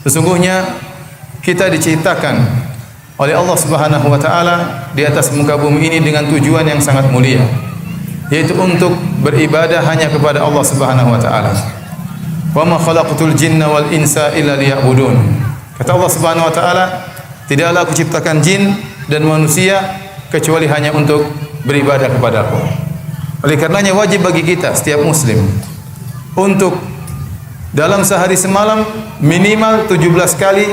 Sesungguhnya kita diciptakan oleh Allah Subhanahu wa taala di atas muka bumi ini dengan tujuan yang sangat mulia, yaitu untuk beribadah hanya kepada Allah Subhanahu wa taala. Wa ma khalaqtul jinna wal insa illa liya'budun. Kata Allah Subhanahu wa taala, tidaklah aku ciptakan jin dan manusia kecuali hanya untuk beribadah kepada-Ku. Oleh karenanya wajib bagi kita setiap muslim untuk dalam sehari semalam minimal 17 kali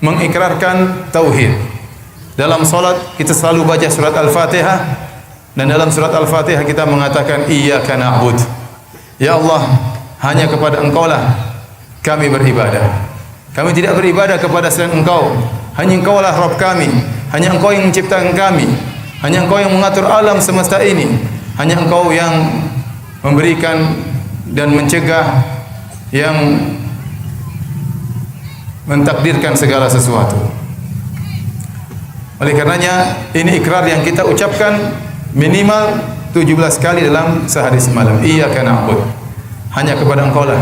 mengikrarkan tauhid. Dalam salat kita selalu baca surat Al-Fatihah, dan dalam surat Al-Fatihah kita mengatakan iyyaka na'bud. Ya Allah, hanya kepada Engkaulah kami beribadah. Kami tidak beribadah kepada selain Engkau. Hanya Engkaulah Rabb kami. Hanya Engkau yang menciptakan kami. Hanya Engkau yang mengatur alam semesta ini. Hanya Engkau yang memberikan dan mencegah, yang mentakdirkan segala sesuatu. Oleh karenanya ini ikrar yang kita ucapkan minimal 17 kali dalam sehari semalam. Iyyaka na'bud. Hanya kepada Engkaulah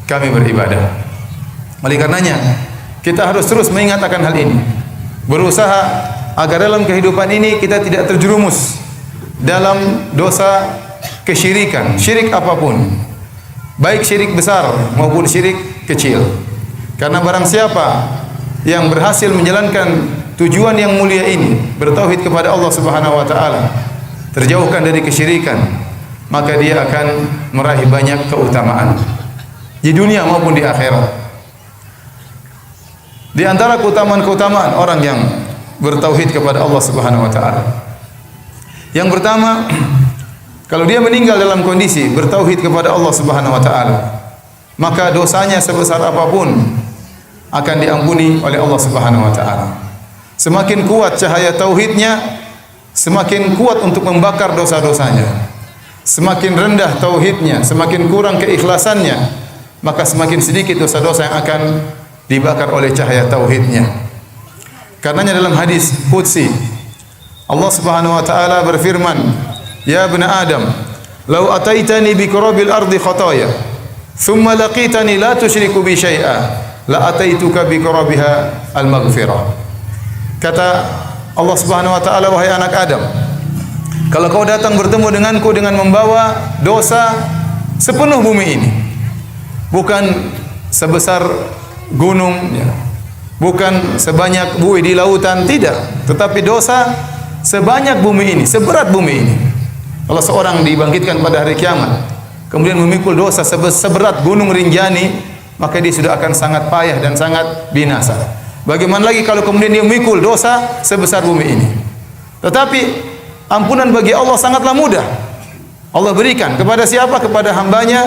kami beribadah. Oleh karenanya kita harus terus mengingat akan hal ini. Berusaha agar dalam kehidupan ini kita tidak terjerumus dalam dosa kesyirikan, syirik apapun. Baik syirik besar maupun syirik kecil. Karena barang siapa yang berhasil menjalankan tujuan yang mulia ini, bertauhid kepada Allah Subhanahu wa taala, terjauhkan dari kesyirikan, maka dia akan meraih banyak keutamaan di dunia maupun di akhirat. Di antara keutamaan-keutamaan orang yang bertauhid kepada Allah Subhanahu wa taala, yang pertama, kalau dia meninggal dalam kondisi bertauhid kepada Allah Subhanahu wa taala, maka dosanya sebesar apapun akan diampuni oleh Allah Subhanahu wa taala. Semakin kuat cahaya tauhidnya, semakin kuat untuk membakar dosa-dosanya. Semakin rendah tauhidnya, semakin kurang keikhlasannya, maka semakin sedikit dosa-dosa yang akan dibakar oleh cahaya tauhidnya. Karenanya dalam hadis qudsi Allah Subhanahu wa taala berfirman, "Ya ibn Adam, law ataitani bi qurabil ardi khataya, thumma laqitani la tusyriku bi syai'a, la ataituka bi qurabiha al-maghfirah." Kata Allah Subhanahu wa taala, "Wahai anak Adam, kalau kau datang bertemu denganku dengan membawa dosa sepenuh bumi ini, bukan sebesar gunung, bukan sebanyak buih di lautan, tidak, tetapi dosa sebanyak bumi ini, seberat bumi ini. Kalau seorang dibangkitkan pada hari kiamat, kemudian memikul dosa seberat gunung Rinjani, maka dia sudah akan sangat payah dan sangat binasa. Bagaimana lagi kalau kemudian dia memikul dosa sebesar bumi ini? Tetapi ampunan bagi Allah sangatlah mudah. Allah berikan kepada siapa? Kepada hambanya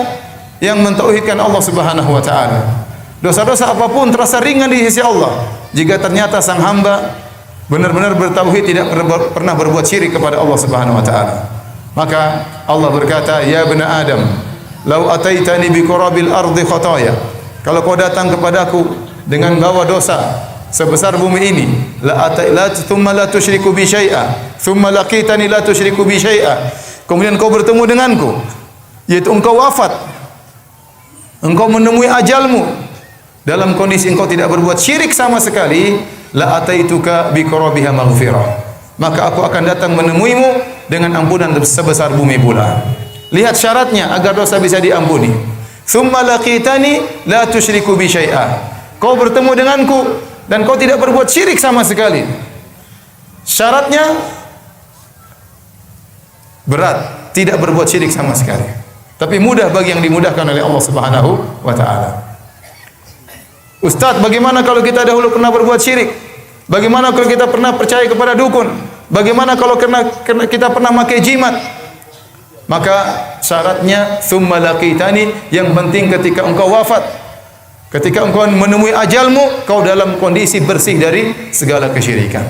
yang mentauhidkan Allah Subhanahu wa taala. Dosa-dosa apapun terasa ringan di sisi Allah jika ternyata sang hamba benar-benar bertauhid, tidak pernah berbuat syirik kepada Allah Subhanahu wa taala. Maka Allah berkata, "Ya ibn Adam, law ataitani bi qurabil ardi khataya." Kalau kau datang kepadaku dengan bawa dosa sebesar bumi ini, la thumma la tusyriku bi syai'a, thumma laqitani la tusyriku bi syai'a. Kemudian kau bertemu denganku, yaitu engkau wafat, engkau menemui ajalmu dalam kondisi engkau tidak berbuat syirik sama sekali, la ataituka bi qurabiha maghfirah. Maka aku akan datang menemuimu dengan ampunan sebesar bumi pula. Lihat syaratnya agar dosa bisa diampuni. Tsumma laqitani la tusyriku bi syai'a. Kau bertemu denganku dan kau tidak berbuat syirik sama sekali. Syaratnya berat, tidak berbuat syirik sama sekali. Tapi mudah bagi yang dimudahkan oleh Allah Subhanahu wa taala. Ustaz, bagaimana kalau kita dahulu pernah berbuat syirik? Bagaimana kalau kita pernah percaya kepada dukun? Bagaimana kalau kita pernah pakai jimat? Maka syaratnya tsumma laqitani, yang penting ketika engkau wafat, ketika engkau menemui ajalmu, kau dalam kondisi bersih dari segala kesyirikan.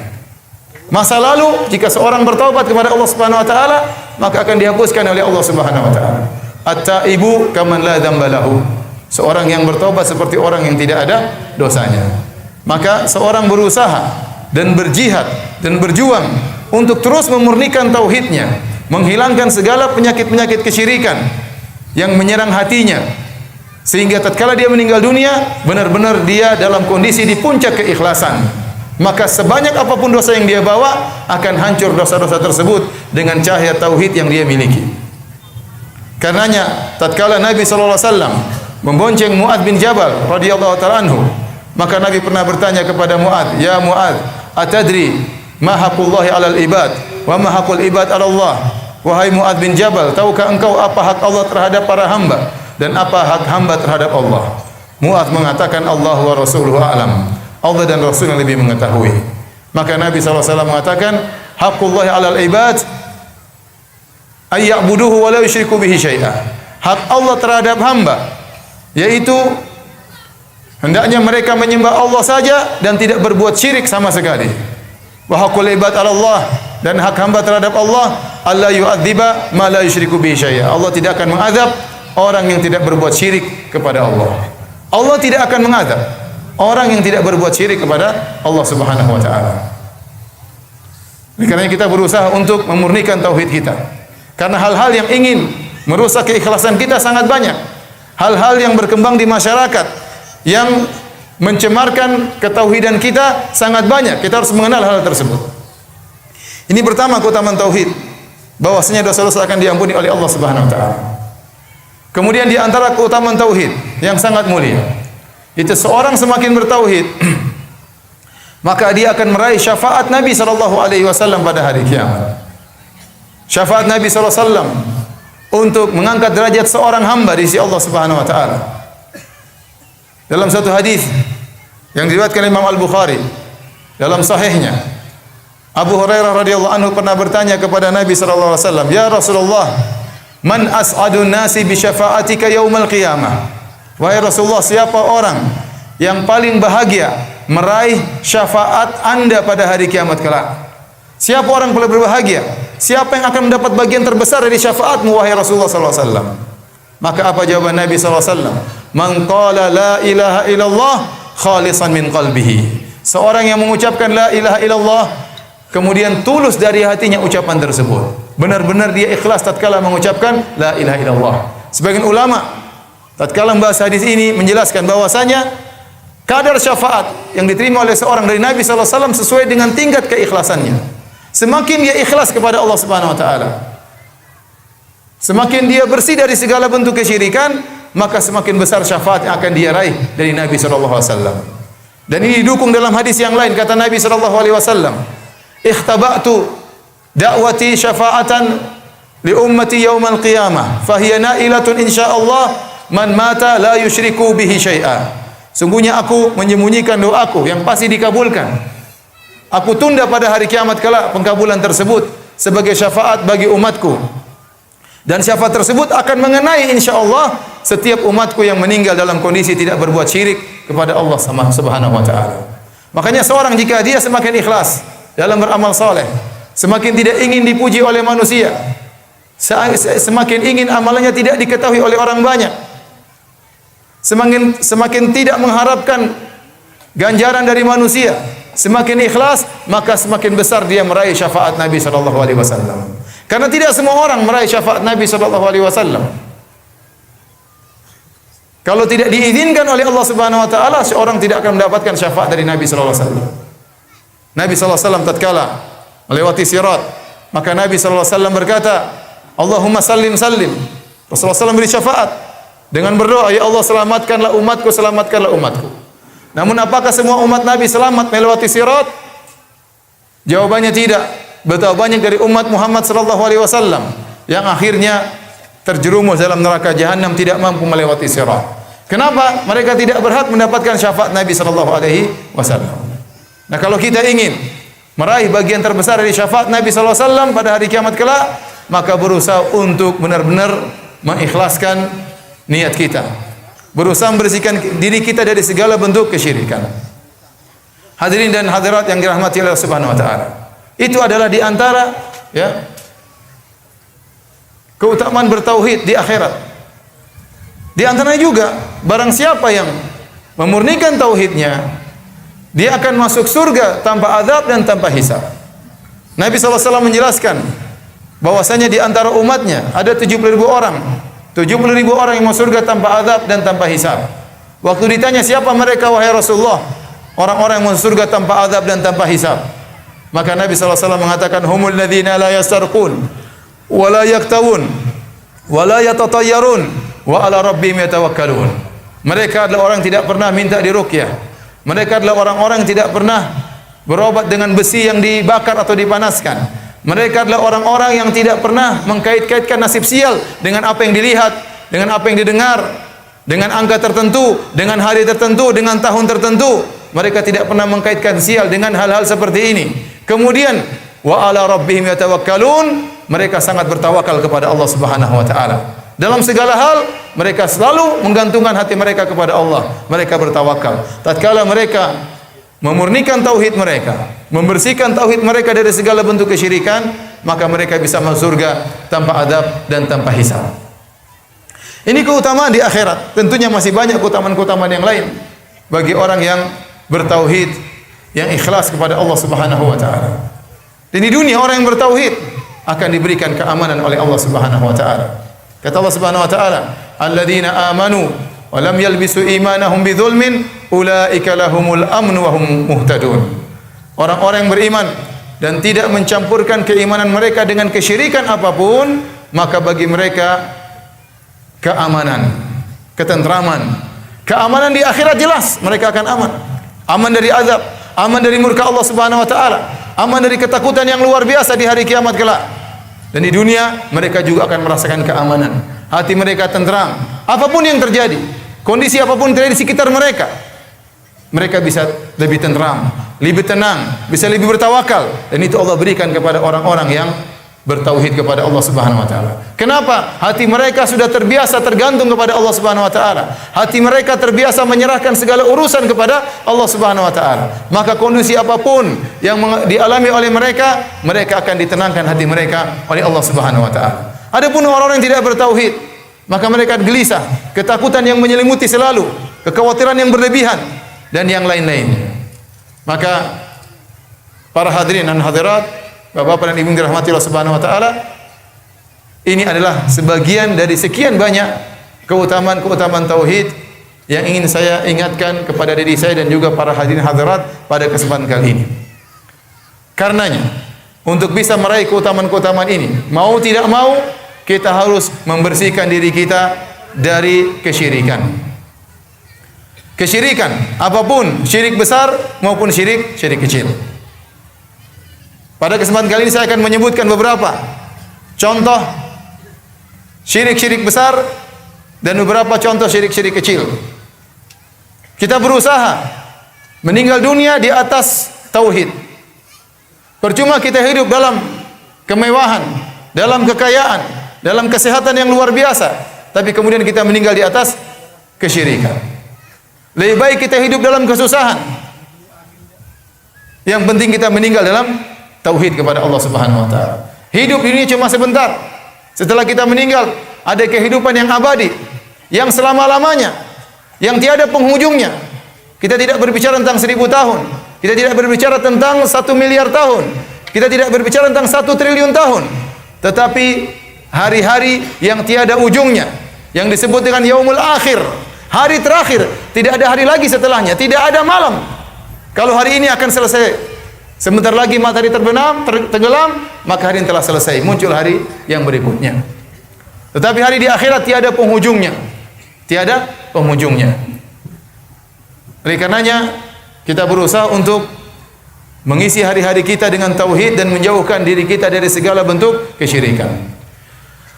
Masa lalu jika seorang bertaubat kepada Allah Subhanahu wa taala, maka akan dihapuskan oleh Allah Subhanahu wa taala. At-taibu kaman la dzamba lahu. Seorang yang bertaubat seperti orang yang tidak ada dosanya. Maka seorang berusaha dan berjihad dan berjuang untuk terus memurnikan tauhidnya, menghilangkan segala penyakit-penyakit kesyirikan yang menyerang hatinya, Sehingga tatkala dia meninggal dunia, benar-benar dia dalam kondisi di puncak keikhlasan. Maka sebanyak apapun dosa yang dia bawa, akan hancur dosa-dosa tersebut dengan cahaya tauhid yang dia miliki. Karenanya tatkala Nabi sallallahu alaihi wasallam membonceng Mu'adz bin Jabal radhiyallahu ta'ala anhu, maka Nabi pernah bertanya kepada Mu'adz, "Ya Mu'adz, atadri ma haqqullahi 'alal ibad wa ma haqqul ibad 'ala Allah?" Wahai Mu'adz bin Jabal, tahukah engkau apa hak Allah terhadap para hamba dan apa hak hamba terhadap Allah? Mu'adz mengatakan, Allah wa rasuluhu a'lam. Allah dan Rasul yang lebih mengetahui. Maka Nabi SAW mengatakan, haqqullahi 'alal ibad ay ya'buduhu wa la yusyriku bihi syai'a. Hak Allah terhadap hamba yaitu hendaknya mereka menyembah Allah saja dan tidak berbuat syirik sama sekali. Wa haqqul ibad 'ala Allah, dan hak hamba terhadap Allah, alla yu'adziba ma la yusyriku bihi syai'a. Allah tidak akan mengazab orang yang tidak berbuat syirik kepada Allah. Allah tidak akan mengazab orang yang tidak berbuat syirik kepada Allah Subhanahu wa taala. Oleh karena kita berusaha untuk memurnikan tauhid kita. Karena hal-hal yang ingin merusak keikhlasan kita sangat banyak. Hal-hal yang berkembang di masyarakat yang mencemarkan ketauhidan kita sangat banyak. Kita harus mengenal hal tersebut. Ini pertama keutamaan tauhid, bahwasanya dosa-dosa akan diampuni oleh Allah Subhanahu wa taala. Kemudian di antara keutamaan tauhid yang sangat mulia, itu seorang semakin bertauhid, maka dia akan meraih syafaat Nabi sallallahu alaihi wasallam pada hari kiamat. Syafaat Nabi sallallahu alaihi wasallam untuk mengangkat derajat seorang hamba di sisi Allah Subhanahu wa taala. Dalam satu hadis yang diriwayatkan Imam Al-Bukhari dalam sahihnya, Abu Hurairah radhiyallahu anhu pernah bertanya kepada Nabi sallallahu alaihi wasallam, "Ya Rasulullah, man as'adun nasi bi syafa'atika yaumal qiyamah?" Wahai Rasulullah, siapa orang yang paling bahagia meraih syafaat Anda pada hari kiamat kelak? Siapa orang paling berbahagia? Siapa yang akan mendapat bagian terbesar dari syafaatmu wahai Rasulullah sallallahu alaihi wasallam? Maka apa jawaban Nabi sallallahu alaihi wasallam? Man qala la ilaha illallah khalisan min qalbihi. Seorang yang mengucapkan la ilaha illallah kemudian tulus dari hatinya ucapan tersebut. Benar-benar dia ikhlas tatkala mengucapkan la ilaha illallah. Sebagian ulama tatkala membahas hadis ini menjelaskan bahwasanya kadar syafaat yang diterima oleh seorang dari Nabi sallallahu alaihi wasallam sesuai dengan tingkat keikhlasannya. Semakin dia ikhlas kepada Allah Subhanahu wa taala, semakin dia bersih dari segala bentuk kesyirikan, maka semakin besar syafaat yang akan dia raih dari Nabi sallallahu alaihi wasallam. Dan ini didukung dalam hadis yang lain, kata Nabi sallallahu alaihi wasallam, "Ikhtaba'tu da'wati syafa'atan li ummati yaumal qiyamah, fahiya na'ilatun insyaallah man mata la yusyriku bihi syai'a." Sungguhnya aku menyembunyikan doaku yang pasti dikabulkan. Aku tunda pada hari kiamat kelak pengkabulan tersebut sebagai syafaat bagi umatku. Dan syafaat tersebut akan mengenai insyaallah setiap umatku yang meninggal dalam kondisi tidak berbuat syirik kepada Allah Subhanahu wa taala. Makanya seorang jika dia semakin ikhlas dalam beramal saleh, semakin tidak ingin dipuji oleh manusia, semakin ingin amalannya tidak diketahui oleh orang banyak, semakin tidak mengharapkan ganjaran dari manusia, semakin ikhlas, maka semakin besar dia meraih syafaat Nabi sallallahu alaihi wasallam. Karena tidak semua orang meraih syafaat Nabi sallallahu alaihi wasallam. Kalau tidak diizinkan oleh Allah Subhanahu wa taala, seorang tidak akan mendapatkan syafaat dari Nabi sallallahu alaihi wasallam. Nabi sallallahu alaihi wasallam tatkala melewati sirat, maka Nabi sallallahu alaihi wasallam berkata, "Allahumma sallim sallim." Rasulullah SAW beri syafaat dengan berdoa, "Ya Allah, selamatkanlah umatku, selamatkanlah umatku." Namun apakah semua umat Nabi selamat melewati sirat? Jawabannya tidak. Betapa banyak dari umat Muhammad sallallahu alaihi wasallam yang akhirnya terjerumus dalam neraka jahanam, tidak mampu melewati sirat. Kenapa? Mereka tidak berhak mendapatkan syafaat Nabi sallallahu alaihi wasallam. Nah, kalau kita ingin meraih bagian terbesar dari syafaat Nabi sallallahu alaihi wasallam pada hari kiamat kelak, maka berusaha untuk benar-benar mengikhlaskan niat kita. Berusaha membersihkan diri kita dari segala bentuk kesyirikan. Hadirin dan hadirat yang dirahmati Allah Subhanahu wa taala. Itu adalah di antara keutamaan bertauhid di akhirat. Di antaranya juga barang siapa yang memurnikan tauhidnya, dia akan masuk surga tanpa azab dan tanpa hisab. Nabi SAW menjelaskan bahwasanya di antara umatnya ada 70.000 orang 70.000 orang yang masuk surga tanpa azab dan tanpa hisab. Waktu ditanya siapa mereka wahai Rasulullah? Orang-orang yang masuk surga tanpa azab dan tanpa hisab. Maka Nabi SAW mengatakan humul ladzina la yastarqun wa la yaktawun wa la yatatayyarun wa ala rabbihim yatawakkalun. Mereka adalah orang yang tidak pernah minta diruqyah. Mereka adalah orang-orang yang tidak pernah berobat dengan besi yang dibakar atau dipanaskan. Mereka adalah orang-orang yang tidak pernah mengkait-kaitkan nasib sial dengan apa yang dilihat, dengan apa yang didengar, dengan angka tertentu, dengan hari tertentu, dengan tahun tertentu. Mereka tidak pernah mengkaitkan sial dengan hal-hal seperti ini. Kemudian wa ala rabbihim yatawakkalun, mereka sangat bertawakal kepada Allah Subhanahu wa taala. Dalam segala hal mereka selalu menggantungkan hati mereka kepada Allah. Mereka bertawakal. Tatkala mereka memurnikan tauhid mereka, membersihkan tauhid mereka dari segala bentuk kesyirikan, maka mereka bisa masuk surga tanpa adab dan tanpa hisab. Ini keutamaan di akhirat. Tentunya masih banyak keutamaan-keutamaan yang lain bagi orang yang bertauhid, yang ikhlas kepada Allah Subhanahu wa taala. Dan di dunia orang yang bertauhid akan diberikan keamanan oleh Allah Subhanahu wa taala. Kata Allah Subhanahu wa taala, "Alladzina amanu wa lam yalbisu imanahum bidzulmin ulaika lahumul amnu wa hum muhtadun." Orang-orang yang beriman dan tidak mencampurkan keimanan mereka dengan kesyirikan apapun, maka bagi mereka keamanan, ketentraman. Keamanan di akhirat jelas mereka akan aman. Aman dari azab, aman dari murka Allah Subhanahu wa taala, aman dari ketakutan yang luar biasa di hari kiamat kelak. Dan di dunia mereka juga akan merasakan keamanan. Hati mereka tentram. Apapun yang terjadi, kondisi apapun yang terjadi di sekitar mereka, mereka bisa lebih tentram, lebih tenang, bisa lebih bertawakal. Dan itu Allah berikan kepada orang-orang yang bertauhid kepada Allah Subhanahu wa taala. Kenapa? Hati mereka sudah terbiasa tergantung kepada Allah Subhanahu wa taala. Hati mereka terbiasa menyerahkan segala urusan kepada Allah Subhanahu wa taala. Maka kondisi apapun yang dialami oleh mereka, mereka akan ditenangkan hati mereka oleh Allah Subhanahu wa taala. Adapun orang-orang yang tidak bertauhid, maka mereka gelisah, ketakutan yang menyelimuti selalu, kekhawatiran yang berlebihan dan yang lain-lainnya. Maka para hadirin dan hadirat, Bapak-bapak dan Ibu yang dirahmati Allah Subhanahu wa taala, ini adalah sebagian dari sekian banyak keutamaan-keutamaan tauhid yang ingin saya ingatkan kepada diri saya dan juga para hadirin hadirat pada kesempatan kali ini. Karenanya, untuk bisa meraih keutamaan-keutamaan ini, mau tidak mau kita harus membersihkan diri kita dari kesyirikan. Kesyirikan apapun, syirik besar maupun syirik kecil. Pada kesempatan kali ini saya akan menyebutkan beberapa contoh syirik-syirik besar dan beberapa contoh syirik-syirik kecil. Kita berusaha meninggal dunia di atas tauhid. Percuma kita hidup dalam kemewahan, dalam kekayaan, dalam kesehatan yang luar biasa, tapi kemudian kita meninggal di atas kesyirikan. Lebih baik kita hidup dalam kesusahan. Yang penting kita meninggal dalam tauhid kepada Allah Subhanahu wa taala. Hidup ini cuma sebentar. Setelah kita meninggal, ada kehidupan yang abadi, yang selama-lamanya, yang tiada penghujungnya. Kita tidak berbicara tentang 1000 tahun. Kita tidak berbicara tentang 1 miliar tahun. Kita tidak berbicara tentang 1 triliun tahun. Tetapi hari-hari yang tiada ujungnya, yang disebut dengan yaumul akhir, hari terakhir, tidak ada hari lagi setelahnya, tidak ada malam. Kalau hari ini akan selesai, sebentar lagi matahari tenggelam, maka hari ini telah selesai. Muncul hari yang berikutnya. Tetapi hari di akhirat tiada penghujungnya. Tiada penghujungnya. Oleh karenanya, kita berusaha untuk mengisi hari-hari kita dengan tauhid dan menjauhkan diri kita dari segala bentuk kesyirikan.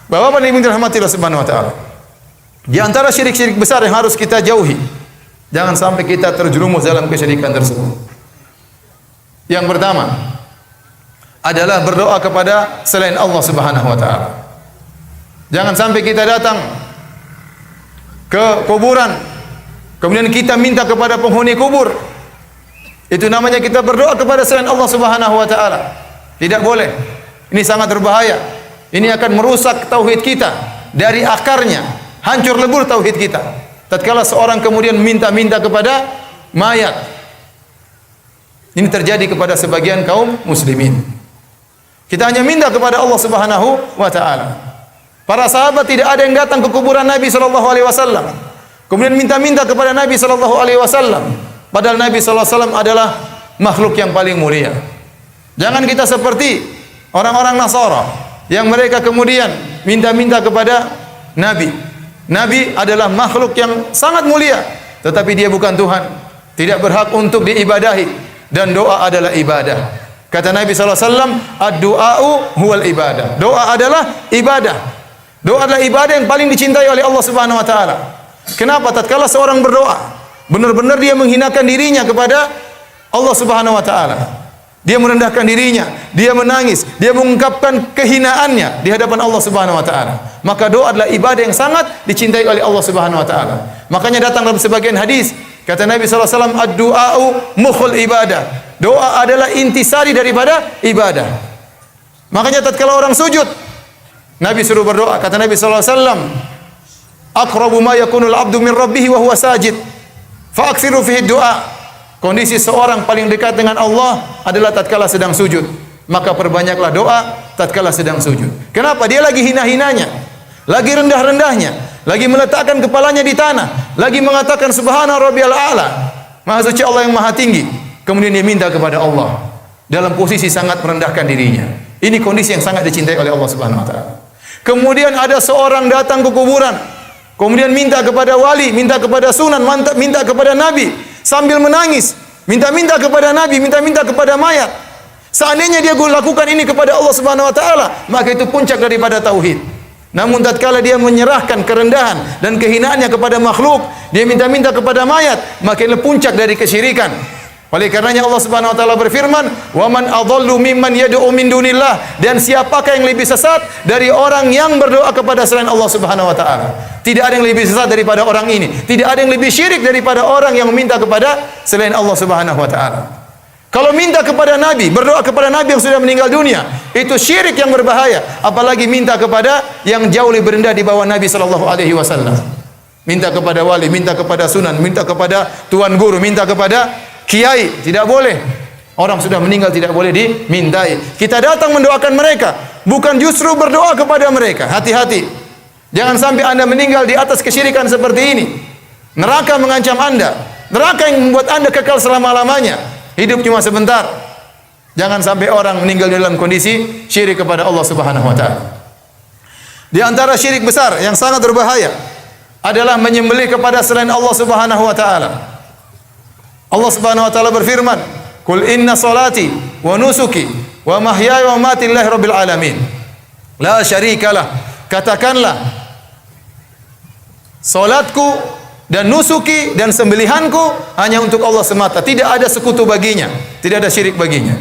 Bapak-bapak yang dirahmati Allah Subhanahu wa taala, di antara syirik-syirik besar yang harus kita jauhi, jangan sampai kita terjerumus dalam kesyirikan tersebut. Yang pertama adalah berdoa kepada selain Allah Subhanahu wa taala. Jangan sampai kita datang ke kuburan kemudian kita minta kepada penghuni kubur. Itu namanya kita berdoa kepada selain Allah Subhanahu wa taala. Tidak boleh. Ini sangat berbahaya. Ini akan merusak tauhid kita dari akarnya, hancur lebur tauhid kita. Tatkala seorang kemudian minta-minta kepada mayat. Ini terjadi kepada sebagian kaum muslimin. Kita hanya minta kepada Allah Subhanahu wa taala. Para sahabat tidak ada yang datang ke kuburan Nabi sallallahu alaihi wasallam. Kemudian minta-minta kepada Nabi sallallahu alaihi wasallam. Padahal Nabi sallallahu alaihi wasallam adalah makhluk yang paling mulia. Jangan kita seperti orang-orang Nasara yang mereka kemudian minta-minta kepada Nabi. Nabi adalah makhluk yang sangat mulia, tetapi dia bukan Tuhan, tidak berhak untuk diibadahi, dan doa adalah ibadah. Kata Nabi sallallahu alaihi wasallam, ad-du'a'u huwal ibadah. Doa adalah ibadah. Doa adalah ibadah yang paling dicintai oleh Allah Subhanahu wa taala. Kenapa? Tatkala seorang berdoa, benar-benar dia menghinakan dirinya kepada Allah Subhanahu wa taala. Dia merendahkan dirinya, dia menangis, dia mengungkapkan kehinaannya di hadapan Allah Subhanahu wa taala. Maka doa adalah ibadah yang sangat dicintai oleh Allah Subhanahu wa taala. Makanya datang dalam sebagian hadis, kata Nabi sallallahu alaihi wasallam, ad-du'a'u mukhul ibadah. Doa adalah intisari daripada ibadah. Makanya tatkala orang sujud, Nabi suruh berdoa. Kata Nabi sallallahu alaihi wasallam, aqrabu ma yakunul 'abdu min rabbih wa huwa sajid. Fa aktsiru fihi du'a. Kondisi seorang paling dekat dengan Allah adalah tatkala sedang sujud. Maka perbanyaklah doa tatkala sedang sujud. Kenapa? Dia lagi hina-hinanya, lagi rendah-rendahnya, lagi meletakkan kepalanya di tanah, lagi mengatakan subhana rabbiyal a'la. Maha suci Allah yang maha tinggi. Kemudian dia minta kepada Allah dalam posisi sangat merendahkan dirinya. Ini kondisi yang sangat dicintai oleh Allah Subhanahu wa taala. Kemudian ada seorang datang ke kuburan, kemudian minta kepada wali, minta kepada sunan, minta kepada nabi, sambil menangis, minta-minta kepada nabi, minta-minta kepada mayat. Seandainya dia lakukan ini kepada Allah Subhanahu wa taala, maka itu puncak daripada tauhid. Namun tatkala dia menyerahkan kerendahan dan kehinaannya kepada makhluk, dia minta-minta kepada mayat, maka itu puncak dari kesyirikan. Oleh karenanya Allah Subhanahu wa taala berfirman, "Wa man adhallu mimman yad'u min dunillah." Dan siapakah yang lebih sesat dari orang yang berdoa kepada selain Allah Subhanahu wa taala? Tidak ada yang lebih sesat daripada orang ini. Tidak ada yang lebih syirik daripada orang yang meminta kepada selain Allah Subhanahu wa taala. Kalau minta kepada nabi, berdoa kepada nabi yang sudah meninggal dunia, itu syirik yang berbahaya. Apalagi minta kepada yang jauh lebih rendah di bawah Nabi sallallahu alaihi wasallam. Minta kepada wali, minta kepada sunan, minta kepada tuan guru, minta kepada kiai, tidak boleh. Orang sudah meninggal tidak boleh dimintai. Kita datang mendoakan mereka, bukan justru berdoa kepada mereka. Hati-hati. Jangan sampai Anda meninggal di atas kesyirikan seperti ini. Neraka mengancam Anda. Neraka yang membuat Anda kekal selama-lamanya. Hidup cuma sebentar. Jangan sampai orang meninggal dalam kondisi syirik kepada Allah Subhanahu wa taala. Di antara syirik besar yang sangat berbahaya adalah menyembelih kepada selain Allah Subhanahu wa taala. Allah Subhanahu wa taala berfirman, "Qul inna salati wa nusuki wa mahyaya wa mamati lillahi rabbil alamin. La syarikalah." Katakanlah, salatku dan nusuki dan sembelihanku hanya untuk Allah semata, tidak ada sekutu baginya, tidak ada syirik baginya.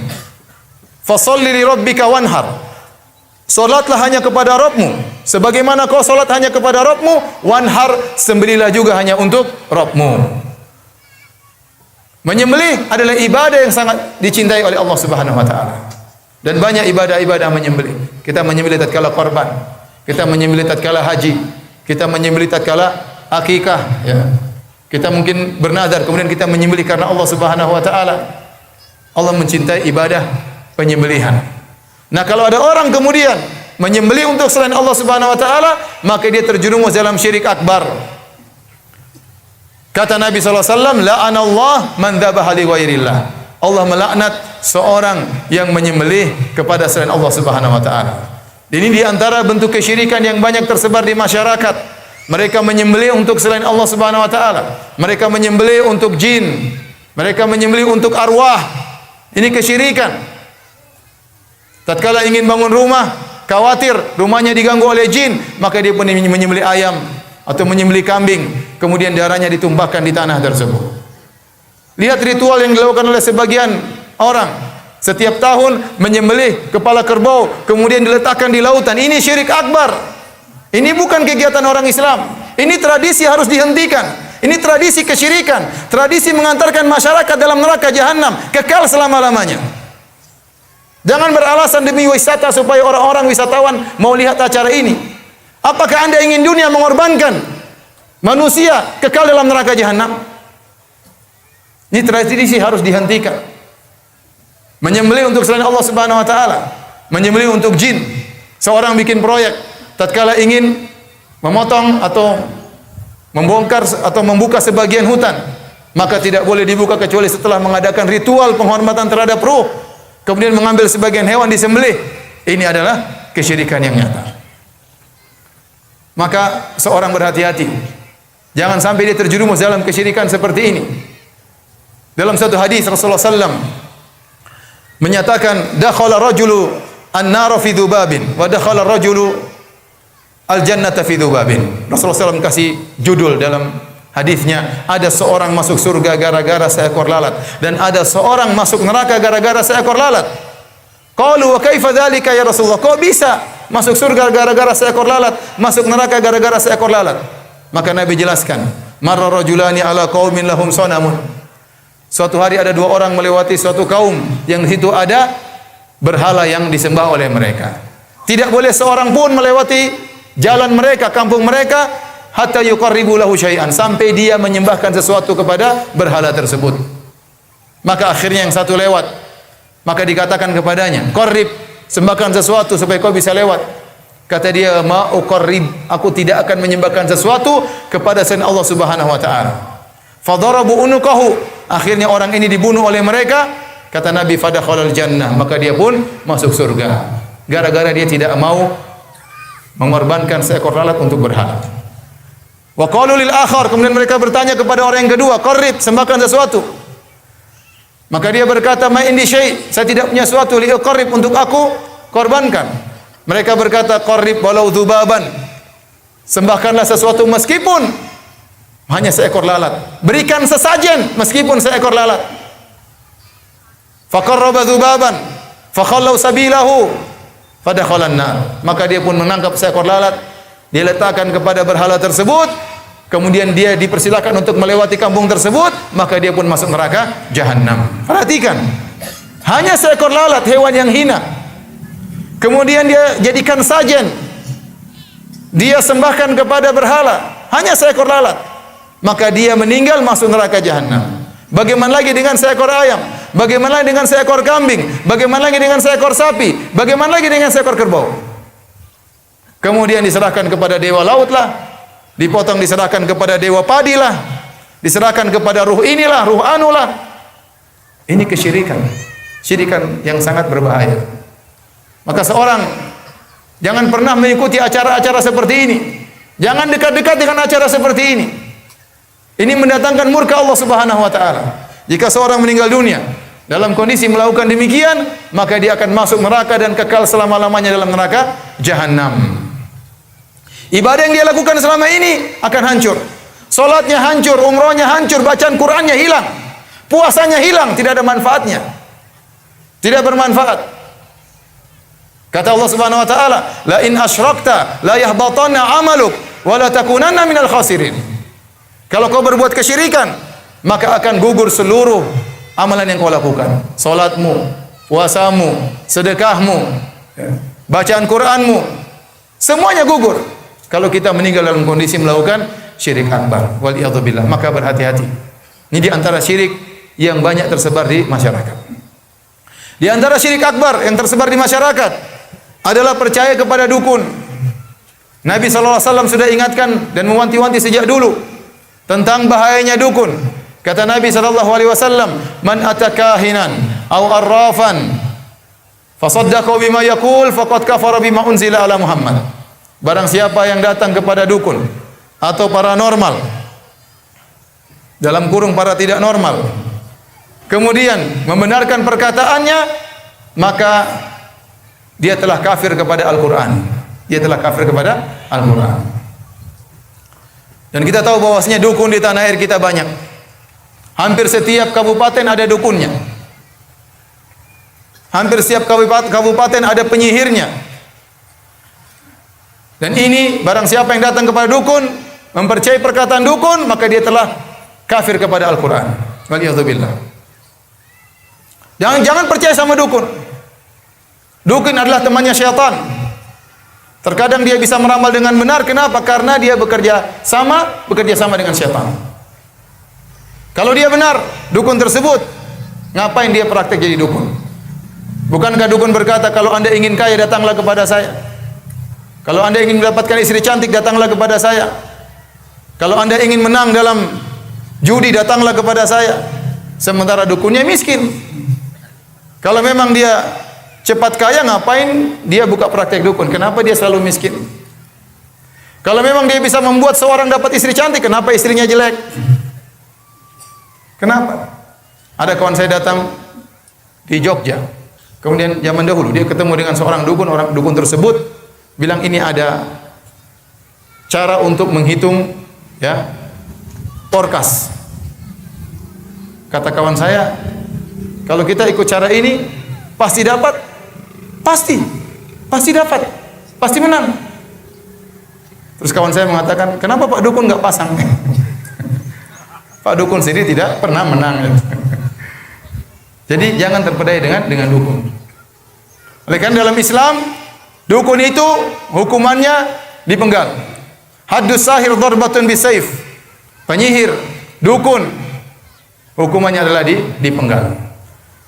Fasholli li rabbika wanhar. Salatlah hanya kepada Rabbmu, sebagaimana kau salat hanya kepada Rabbmu, wanhar, sembelilah juga hanya untuk Rabbmu. Menyembelih adalah ibadah yang sangat dicintai oleh Allah Subhanahu wa taala. Dan banyak ibadah-ibadah menyembelih. Kita menyembelih tatkala korban, kita menyembelih tatkala haji, kita menyembelih tatkala akikah, ya. Kita mungkin bernazar kemudian kita menyembelih karena Allah Subhanahu wa taala. Allah mencintai ibadah penyembelihan. Nah, kalau ada orang kemudian menyembelih untuk selain Allah Subhanahu wa taala, maka dia terjerumus dalam syirik akbar. Kata Nabi sallallahu alaihi wasallam, la'anallah man dzabaha li ghairillah. Allah melaknat seorang yang menyembelih kepada selain Allah Subhanahu wa taala. Ini di antara bentuk kesyirikan yang banyak tersebar di masyarakat. Mereka menyembelih untuk selain Allah Subhanahu wa taala. Mereka menyembelih untuk jin. Mereka menyembelih untuk arwah. Ini kesyirikan. Tatkala ingin bangun rumah, khawatir rumahnya diganggu oleh jin, maka dia pun menyembelih ayam atau menyembelih kambing, kemudian darahnya ditumpahkan di tanah tersebut. Lihat ritual yang dilakukan oleh sebagian orang. Setiap tahun menyembelih kepala kerbau, kemudian diletakkan di lautan. Ini syirik akbar. Ini bukan kegiatan orang Islam. Ini tradisi harus dihentikan. Ini tradisi kesyirikan. Tradisi mengantarkan masyarakat dalam neraka jahanam, kekal selama-lamanya. Jangan beralasan demi wisata supaya orang-orang wisatawan mau lihat acara ini. Apakah Anda ingin dunia mengorbankan manusia kekal dalam neraka jahanam? Ini tradisi harus dihentikan. Menyembelih untuk selain Allah Subhanahu wa taala, menyembelih untuk jin. Seorang bikin proyek, tatkala ingin memotong atau membongkar atau membuka sebagian hutan, maka tidak boleh dibuka kecuali setelah mengadakan ritual penghormatan terhadap ruh, kemudian mengambil sebagian hewan disembelih. Ini adalah kesyirikan yang nyata. Maka seorang berhati-hati, jangan sampai dia terjerumus dalam kesyirikan seperti ini. Dalam satu hadis Rasulullah SAW menyatakan, dakhala rajulu an-nar fi dzubabin wa dakhala rajulu al-jannata fi dzubabin. Rasulullah SAW kasih judul dalam hadisnya, ada seorang masuk surga gara-gara seekor lalat, dan ada seorang masuk neraka gara-gara seekor lalat. Qalu wa kaifa dzalika ya Rasulullah? Kok bisa masuk surga gara-gara seekor lalat, masuk neraka gara-gara seekor lalat? Maka Nabi jelaskan, marra rajulani ala qaumin lahum sanamun. Suatu hari ada dua orang melewati suatu kaum yang di situ ada berhala yang disembah oleh mereka. Tidak boleh seorang pun melewati jalan mereka, kampung mereka, hatta yuqarribu lahu syai'an, sampai dia menyembahkan sesuatu kepada berhala tersebut. Maka akhirnya yang satu lewat, maka dikatakan kepadanya, qarrib, sembahkan sesuatu supaya kau bisa lewat. Kata dia, ma uqarrib, aku tidak akan menyembahkan sesuatu kepada selain Allah Subhanahu wa taala. Fadarabu unuqahu, akhirnya orang ini dibunuh oleh mereka. Kata Nabi, fadakhalal jannah, maka dia pun masuk surga gara-gara dia tidak mau mengorbankan seekor lalat untuk berhala. Wa qalu lil akhar, kemudian mereka bertanya kepada orang yang kedua, qarrib, sembahkan sesuatu. Maka dia berkata, ma indi syai', saya tidak punya sesuatu li uqarrib untuk aku korbankan. Mereka berkata, qarrib walau dzubaban, sembahkanlah sesuatu meskipun hanya seekor lalat. Berikan sesajen meskipun seekor lalat. Faqarraba dzubaban fakhallau sabilahu fadakhalan nar. Maka dia pun menangkap seekor lalat, dia letakkan kepada berhala tersebut, kemudian dia dipersilakan untuk melewati kampung tersebut, maka dia pun masuk neraka jahanam. Perhatikan, hanya seekor lalat, hewan yang hina, kemudian dia jadikan sajen, dia sembahkan kepada berhala, hanya seekor lalat, maka dia meninggal masuk neraka jahanam. Bagaimana lagi dengan seekor ayam? Bagaimana lagi dengan seekor kambing? Bagaimana lagi dengan seekor sapi? Bagaimana lagi dengan seekor kerbau? Kemudian diserahkan kepada dewa laut lah, dipotong diserahkan kepada dewa padi lah, diserahkan kepada ruh inilah, ruh anulah. Ini kesyirikan, syirikan yang sangat berbahaya. Maka seorang jangan pernah mengikuti acara-acara seperti ini. Jangan dekat-dekat dengan acara seperti ini. Ini mendatangkan murka Allah Subhanahu wa taala. Jika seorang meninggal dunia dalam kondisi melakukan demikian, maka dia akan masuk neraka dan kekal selama-lamanya dalam neraka jahanam. Ibadah yang dia lakukan selama ini akan hancur. Salatnya hancur, umrohnya hancur, bacaan Qur'annya hilang, puasanya hilang, tidak ada manfaatnya. Tidak bermanfaat. Kata Allah Subhanahu wa taala, la in asyrakta la yahbatanna 'amaluk wa la takunanna minal khasirin. Kalau kau berbuat kesyirikan, maka akan gugur seluruh amalan yang kau lakukan. Salatmu, puasamu, sedekahmu, bacaan Qur'anmu, semuanya gugur kalau kita meninggal dalam kondisi melakukan syirik akbar. Waliyadzubillah. Maka berhati-hati. Ini di antara syirik yang banyak tersebar di masyarakat. Di antara syirik akbar yang tersebar di masyarakat adalah percaya kepada dukun. Nabi SAW sudah ingatkan dan mewanti-wanti sejak dulu tentang bahayanya dukun. Kata Nabi SAW, man atakahinan aw arrafan fasaddaqa bima yaqul faqad kafara bima unzila ala Muhammad. Barang siapa yang datang kepada dukun atau paranormal, dalam kurung para tidak normal, kemudian membenarkan perkataannya, maka dia telah kafir kepada Al-Quran. Dia telah kafir kepada Al-Quran. Dan kita tahu bahwasanya dukun di tanah air kita banyak. Hampir setiap kabupaten ada dukunnya. Hampir setiap kabupaten ada penyihirnya. Dan ini barang siapa yang datang kepada dukun, mempercayai perkataan dukun, maka dia telah kafir kepada Al-Quran. Waliyadzubillah. Jangan percaya sama dukun. Dukun adalah temannya syaitan. Terkadang dia bisa meramal dengan benar. Kenapa? Karena dia bekerja sama dengan syaitan. Kalau dia benar, dukun tersebut, ngapain dia praktek jadi dukun? Bukankah dukun berkata, kalau anda ingin kaya, datanglah kepada saya. Kalau Anda ingin mendapatkan istri cantik, datanglah kepada saya. Kalau Anda ingin menang dalam judi, datanglah kepada saya. Sementara dukunnya miskin. Kalau memang dia cepat kaya, ngapain dia buka praktek dukun? Kenapa dia selalu miskin? Kalau memang dia bisa membuat seorang dapat istri cantik, kenapa istrinya jelek? Kenapa? Ada kawan saya datang di Jogja. Kemudian zaman dahulu dia ketemu dengan seorang dukun, orang dukun tersebut bilang ini ada cara untuk menghitung ya forecast. Kata kawan saya, kalau kita ikut cara ini pasti dapat, pasti dapat, pasti menang. Terus kawan saya mengatakan, kenapa Pak Dukun nggak pasang? Pak Dukun sendiri tidak pernah menang. Jadi jangan terpedaya dengan dukun. Oleh karena dalam Islam, dukun itu hukumannya dipenggal. Haddus sahir darbatun bisayf. Penyihir, dukun, hukumannya adalah dipenggal.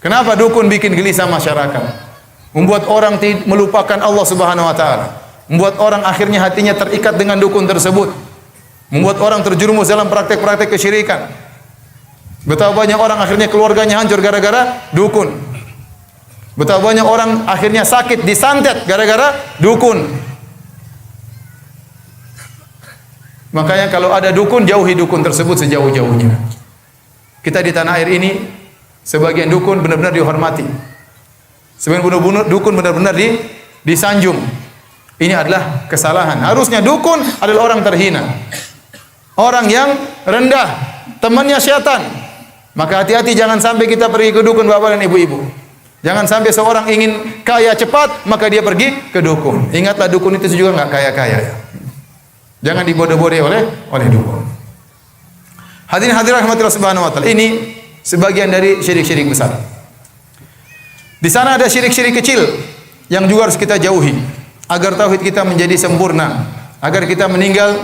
Kenapa dukun bikin gelisah masyarakat? Membuat orang melupakan Allah Subhanahu wa taala. Membuat orang akhirnya hatinya terikat dengan dukun tersebut. Membuat orang terjerumus dalam praktek-praktek kesyirikan. Betapa banyak orang akhirnya keluarganya hancur gara-gara dukun. Betapa banyak orang akhirnya sakit, disantet gara-gara dukun. Makanya kalau ada dukun, jauhi dukun tersebut sejauh-jauhnya. Kita di tanah air ini, sebagian dukun benar-benar dihormati. Sebagian dukun benar-benar disanjung. Ini adalah kesalahan. Harusnya dukun adalah orang terhina. Orang yang rendah, temannya syaitan. Maka hati-hati jangan sampai kita pergi ke dukun bapak dan ibu-ibu. Jangan sampai seorang ingin kaya cepat, maka dia pergi ke dukun. Ingatlah dukun itu juga enggak kaya-kaya. Jangan dibodoh-bodohi oleh dukun. Hadirin hadirat rahmatillah subhanahu wa ta'ala. Ini sebagian dari syirik-syirik besar. Di sana ada syirik-syirik kecil yang juga harus kita jauhi agar tauhid kita menjadi sempurna, agar kita meninggal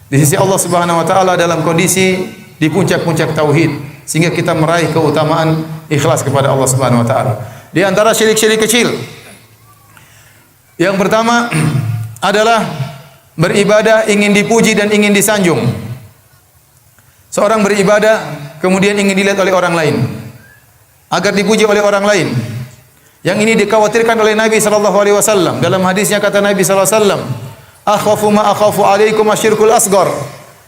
di sisi Allah Subhanahu wa taala dalam kondisi di puncak-puncak tauhid, sehingga kita meraih keutamaan ikhlas kepada Allah Subhanahu wa taala. Di antara syirik-syirik kecil yang pertama adalah beribadah ingin dipuji dan ingin disanjung. Seorang beribadah kemudian ingin dilihat oleh orang lain, agar dipuji oleh orang lain. Yang ini dikhawatirkan oleh Nabi sallallahu alaihi wasallam. Dalam hadisnya kata Nabi sallallahu alaihi wasallam, "Akhafu ma akhafu alaikum asyirkul asghar."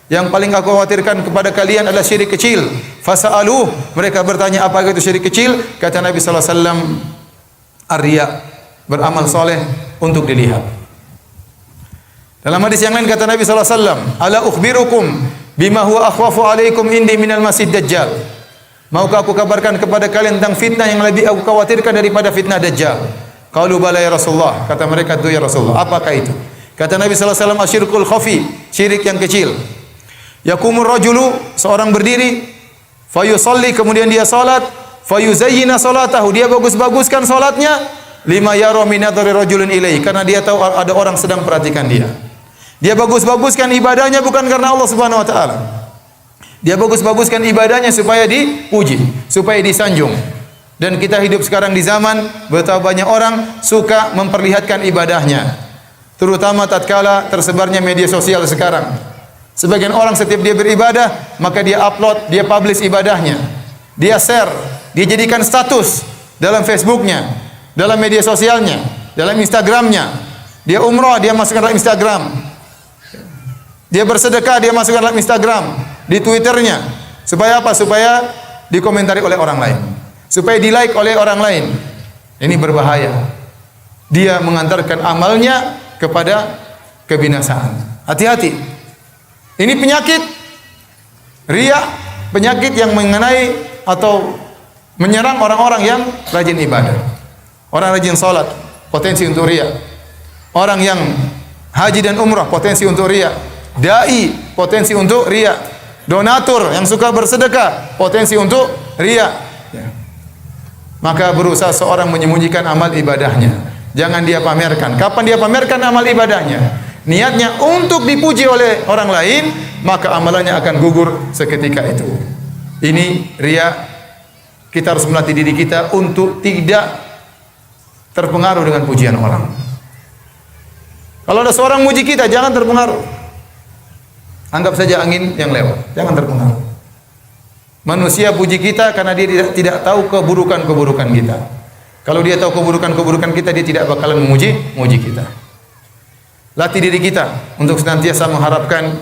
Yang paling aku khawatirkan kepada kalian adalah syirik kecil. Fasa'aluh, mereka bertanya apa itu syirik kecil? Kata Nabi sallallahu alaihi wasallam, ar-riya, beramal soleh untuk dilihat. Dalam hadis yang lain kata Nabi sallallahu alaihi wasallam, "Ala ukhbirukum bima huwa akhwafu alaikum indi minal masih dajjal." Maukah aku kabarkan kepada kalian tentang fitnah yang lebih aku khawatirkan daripada fitnah Dajjal? Qalu bala ya Rasulullah. Kata mereka, itu ya Rasulullah. Apakah itu? Kata Nabi sallallahu alaihi wasallam, asyirkul khafi, syirik yang kecil. Yakumur rajulu, seorang berdiri, fayusalli, kemudian dia salat, fayuzayyina salatahu, dia bagus-baguskan salatnya, lima yara min nadhari rajulin ilaihi, karena dia tahu ada orang sedang perhatikan dia. Dia bagus-baguskan ibadahnya bukan karena Allah Subhanahu wa taala. Dia bagus-baguskan ibadahnya supaya dipuji, supaya disanjung. Dan kita hidup sekarang di zaman betapa banyak orang suka memperlihatkan ibadahnya. Terutama tatkala tersebarnya media sosial sekarang. Sebagian orang setiap dia beribadah, maka dia upload, dia publish ibadahnya. Dia share, dia jadikan status dalam Facebooknya, dalam media sosialnya, dalam Instagramnya. Dia umrah, dia masukkan dalam Instagram. Dia bersedekah, dia masukkan dalam Instagram. Di Twitternya, supaya apa? Supaya dikomentari oleh orang lain, supaya di like oleh orang lain. Ini berbahaya. Dia mengantarkan amalnya kepada kebinasaan. Hati-hati. Ini penyakit riya, penyakit yang mengenai atau menyerang orang-orang yang rajin ibadah. Orang rajin salat, potensi untuk riya. Orang yang haji dan umrah, potensi untuk riya. Dai, potensi untuk riya. Donatur yang suka bersedekah, potensi untuk riya. Ya. Maka berusaha seorang menyembunyikan amal ibadahnya. Jangan dia pamerkan. Kapan dia pamerkan amal ibadahnya? Niatnya untuk dipuji oleh orang lain, maka amalannya akan gugur seketika itu. Ini riya. Kita harus melatih diri kita untuk tidak terpengaruh dengan pujian orang. Kalau ada seorang muji kita, jangan terpengaruh. Anggap saja angin yang lewat, jangan terpengaruh. Manusia puji kita karena dia tidak tahu keburukan-keburukan kita. Kalau dia tahu keburukan-keburukan kita, dia tidak bakalan memuji kita. Latih diri kita untuk senantiasa mengharapkan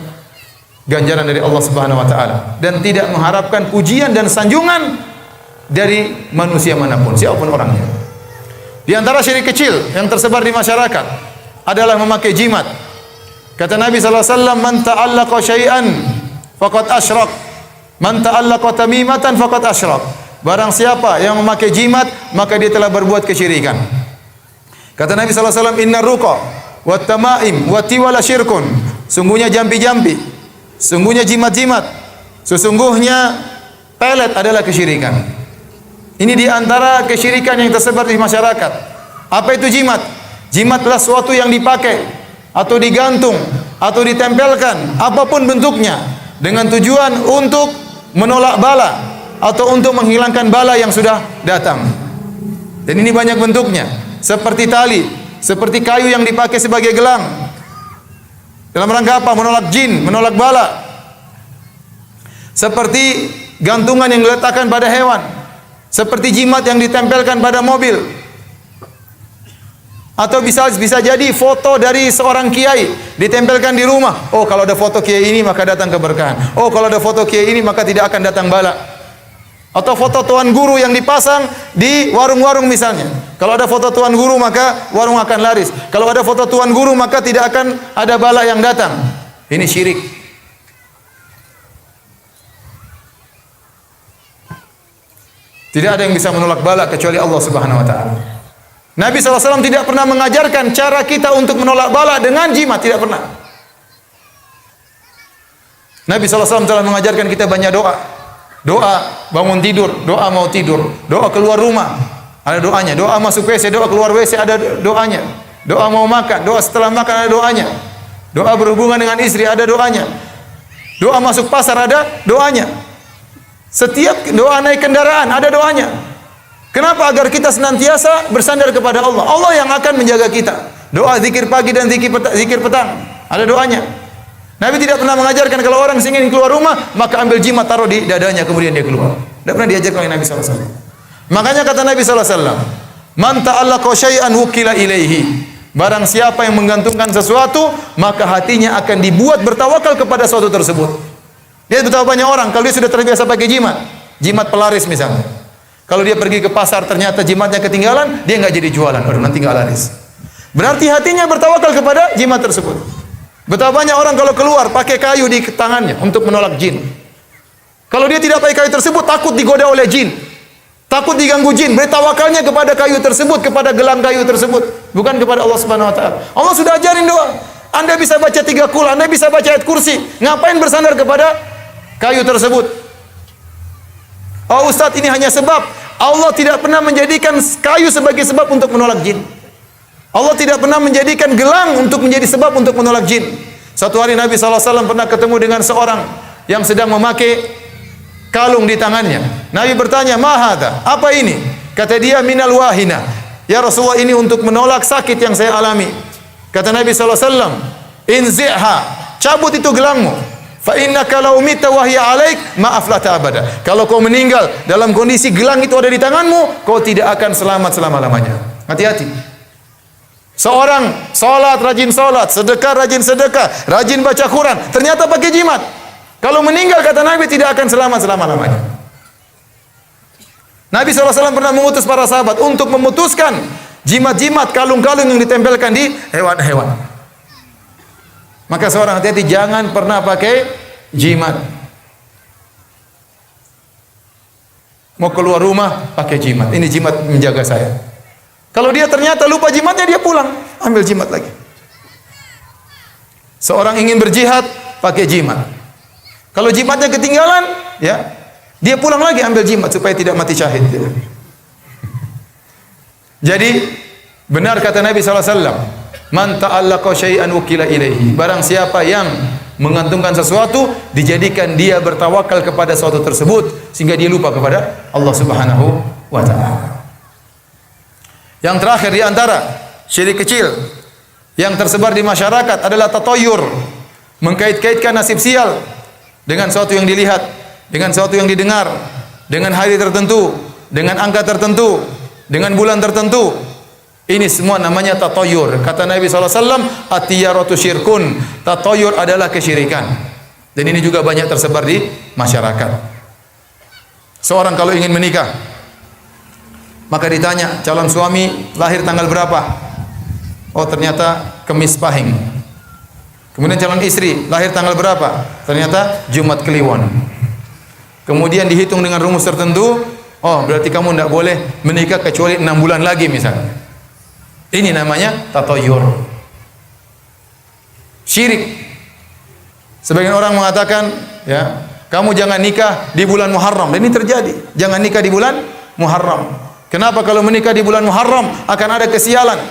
ganjaran dari Allah Subhanahu wa taala dan tidak mengharapkan pujian dan sanjungan dari manusia manapun, siapapun orangnya. Di antara syirik kecil yang tersebar di masyarakat adalah memakai jimat. Kata Nabi sallallahu alaihi wasallam, "Man ta'allaqa syai'an faqad asyrak. Man ta'allaqa tamimatan faqad asyrak." Barang siapa yang memakai jimat, maka dia telah berbuat kesyirikan. Kata Nabi sallallahu alaihi wasallam, "Innar ruqa wat tamaim wa tiwala syirkun." Sungguhnya jampi-jampi, sungguhnya jimat-jimat, sesungguhnya pelet adalah kesyirikan. Ini di antara kesyirikan yang tersebar di masyarakat. Apa itu jimat? Jimat adalah sesuatu yang dipakai atau digantung atau ditempelkan apapun bentuknya dengan tujuan untuk menolak bala atau untuk menghilangkan bala yang sudah datang. Dan ini banyak bentuknya, seperti tali, seperti kayu yang dipakai sebagai gelang. Dalam rangka apa? Menolak jin, menolak bala. Seperti gantungan yang diletakkan pada hewan, seperti jimat yang ditempelkan pada mobil. Atau bisa jadi foto dari seorang kiai ditempelkan di rumah. Oh, kalau ada foto kiai ini maka datang keberkahan. Oh, kalau ada foto kiai ini maka tidak akan datang bala. Atau foto tuan guru yang dipasang di warung-warung misalnya. Kalau ada foto tuan guru maka warung akan laris. Kalau ada foto tuan guru maka tidak akan ada bala yang datang. Ini syirik. Tidak ada yang bisa menolak bala kecuali Allah Subhanahu wa taala. Nabi SAW tidak pernah mengajarkan cara kita untuk menolak bala dengan jimat, tidak pernah. Nabi SAW telah mengajarkan kita banyak doa. Doa bangun tidur, doa mau tidur, doa keluar rumah, ada doanya. Doa masuk WC, doa keluar WC, ada doanya. Doa mau makan, doa setelah makan, ada doanya. Doa berhubungan dengan istri, ada doanya. Doa masuk pasar, ada doanya. Setiap doa naik kendaraan, ada doanya. Kenapa? Agar kita senantiasa bersandar kepada Allah. Allah yang akan menjaga kita. Doa zikir pagi dan zikir petang, ada doanya. Nabi tidak pernah mengajarkan kalau orang ingin keluar rumah, maka ambil jimat taruh di dadanya kemudian dia keluar. Tidak pernah diajarkan oleh Nabi SAW. Makanya kata Nabi SAW, "Man ta'allaqa syai'an wukila ilaihi." Barang siapa yang menggantungkan sesuatu, maka hatinya akan dibuat bertawakal kepada sesuatu tersebut. Dia betapa banyak orang kalau dia sudah terbiasa pakai jimat pelaris misalnya. Kalau dia pergi ke pasar ternyata jimatnya ketinggalan, dia nggak jadi jualan. Aduh, nanti nggak laris. Berarti hatinya bertawakal kepada jimat tersebut. Betapa banyak orang kalau keluar pakai kayu di tangannya untuk menolak jin. Kalau dia tidak pakai kayu tersebut, takut digoda oleh jin, takut diganggu jin. Bertawakalnya kepada kayu tersebut, kepada gelang kayu tersebut, bukan kepada Allah Subhanahu Wa Taala. Allah sudah ajarin doa. Anda bisa baca 3 qul, Anda bisa baca ayat kursi. Ngapain bersandar kepada kayu tersebut? Oh Ustaz, ini hanya sebab. Allah tidak pernah menjadikan kayu sebagai sebab untuk menolak jin. Allah tidak pernah menjadikan gelang untuk menjadi sebab untuk menolak jin. Satu hari Nabi SAW pernah ketemu dengan seorang yang sedang memakai kalung di tangannya. Nabi bertanya, "Ma hadza?" Apa ini? Kata dia, "Minal wahina." Ya Rasulullah, ini untuk menolak sakit yang saya alami. Kata Nabi SAW, "Inzi'ha." Cabut itu gelangmu. Fa innaka law mita wa hiya 'alaik ma aflata abada. Kalau kau meninggal dalam kondisi gelang itu ada di tanganmu, kau tidak akan selamat selama-lamanya. Hati-hati. Seorang salat rajin salat, sedekah rajin sedekah, rajin baca Quran, ternyata pakai jimat. Kalau meninggal kata Nabi tidak akan selamat selama-lamanya. Nabi SAW pernah mengutus para sahabat untuk memutuskan jimat-jimat, kalung-kalung yang ditempelkan di hewan-hewan. Maka seorang hati-hati, jangan pernah pakai jimat. Mau keluar rumah pakai jimat. Ini jimat menjaga saya. Kalau dia ternyata lupa jimatnya, dia pulang, ambil jimat lagi. Seorang ingin berjihad pakai jimat. Kalau jimatnya ketinggalan, ya, dia pulang lagi ambil jimat supaya tidak mati syahid. Jadi benar kata Nabi SAW, "Man ta'allaqa syai'an wukila ilaihi." Barang siapa yang menggantungkan sesuatu, dijadikan dia bertawakal kepada sesuatu tersebut sehingga dia lupa kepada Allah Subhanahu wa taala. Yang terakhir di antara syirik kecil yang tersebar di masyarakat adalah tatoyur, mengkait-kaitkan nasib sial dengan sesuatu yang dilihat, dengan sesuatu yang didengar, dengan hari tertentu, dengan angka tertentu, dengan bulan tertentu. Ini semua namanya tatoyur. Kata Nabi SAW, at-tiyaratu syirkun. Tatoyur adalah kesyirikan. Dan ini juga banyak tersebar di masyarakat. Seorang kalau ingin menikah, maka ditanya, calon suami lahir tanggal berapa? Oh, ternyata Kemis Pahing. Kemudian calon istri lahir tanggal berapa? Ternyata Jumat Kliwon. Kemudian dihitung dengan rumus tertentu. Oh, berarti kamu tidak boleh menikah kecuali 6 bulan lagi misalnya. Ini namanya tatoyur. Syirik. Sebagian orang mengatakan, ya, kamu jangan nikah di bulan Muharram. Dan ini terjadi. Jangan nikah di bulan Muharram. Kenapa? Kalau menikah di bulan Muharram akan ada kesialan.